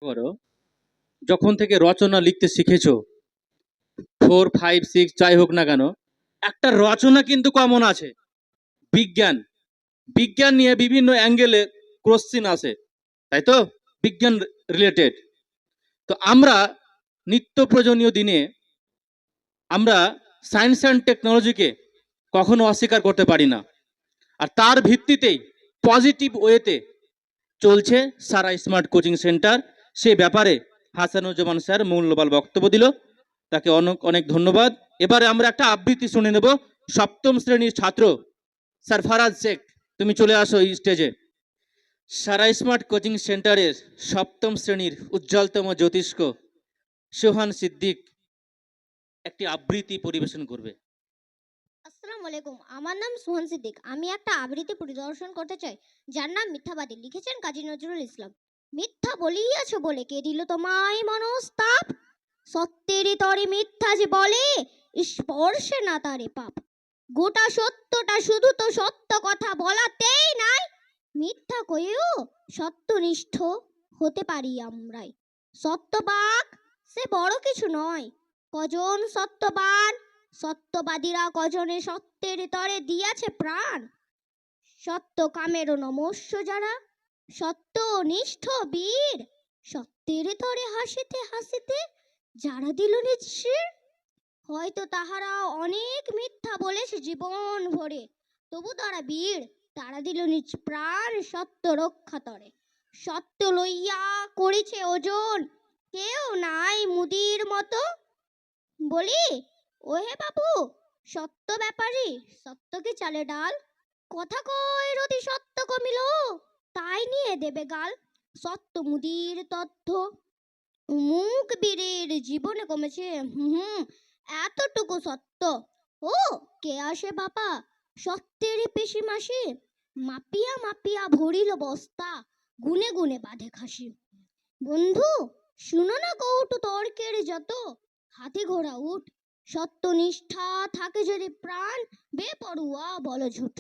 করো, যখন থেকে রচনা লিখতে শিখেছো, 4, 5, 6 যাই হোক না কেন, একটা রচনা কিন্তু কমন আছে। বিজ্ঞান। বিজ্ঞান নিয়ে বিভিন্ন অ্যাঙ্গেলে কোশ্চিন আসে, তাই তো? বিজ্ঞান রিলেটেড। তো আমরা নিত্য প্রয়োজনীয় দিনে আমরা সায়েন্স অ্যান্ড টেকনোলজিকে কখনো অস্বীকার করতে পারি না। আর তার ভিত্তিতেই পজিটিভ ওয়েতে চলছে সারা স্মার্ট কোচিং সেন্টার। সে ব্যাপারে হাসানুজ্জামান স্যার মূল্যবান বক্তব্য দিল, তাকে অনেক অনেক ধন্যবাদ। এবারে আমরা একটা আবৃত্তি শুনে নেব। সপ্তম শ্রেণীর ছাত্র সরফরাজ শেখ, তুমি চলে আসো এই স্টেজে। সারা স্মার্ট কোচিং সেন্টারের সপ্তম শ্রেণীর উজ্জ্বলতম জ্যোতিষ্ক সোহান সিদ্দিক একটি আবৃত্তি পরিবেশন করবে। আসসালামু আলাইকুম, আমার নাম সোহান সিদ্দিক। আমি একটা আবৃত্তি পরিদর্শন করতে চাই, যার নাম মিথ্যাবাদী। লিখেছেন কাজী নজরুল ইসলাম। মিথ্যা বলিয়াছ বলে কে দিল তোমায় মনস্তাপ, সত্যের তরে মিথ্যা যে বলে স্পর্শে না তারে পাপ। গোটা সত্যটা শুধু তো সত্য কথা বলাতেই নাই, মিথ্যা কয়েও সত্যনিষ্ঠ হতে পারি আমরাই। সত্যবাক সে বড় কিছু নয়, কজন সত্যবান, সত্যবাদীরা কজনে সত্যের তরে দিয়াছে প্রাণ। সত্য কামেরও নমস্য যারা, সত্যনিষ্ঠ বীর, সত্যের তরে হাসিতে হাসিতে যারা দিল নিজ শির। হয়তো তাহারা অনেক মিথ্যা বলেছে জীবন ভরে, তবু তারা বীর, তারা দিল নিজ প্রাণ সত্য রক্ষা তরে। সত্য লইয়া করিছে ওজন, কেউ নাই মুদির মতো। বলি ওহে বাবু সত্য ব্যাপারী, সত্য কি চালে ডাল, কথা কয় রতি সত্য কমিল, তাই নিয়ে দেবে গাল। সত্য মুদির তথ্য মুখ বীরের জীবনে কমেছে, এতটুকু সত্য। ও কে আসে বাবা সত্যের পেশি মাসি, মাপিয়া মাপিয়া ভরিল বস্তা, গুনে গুনে বাঁধে খাসি। বন্ধু শুনো না কৌটু তর্কের যত, হাতি ঘোড়া উঠ, সত্যনিষ্ঠা থাকে যদি প্রাণ, বেপরুয়া বল ঝুট।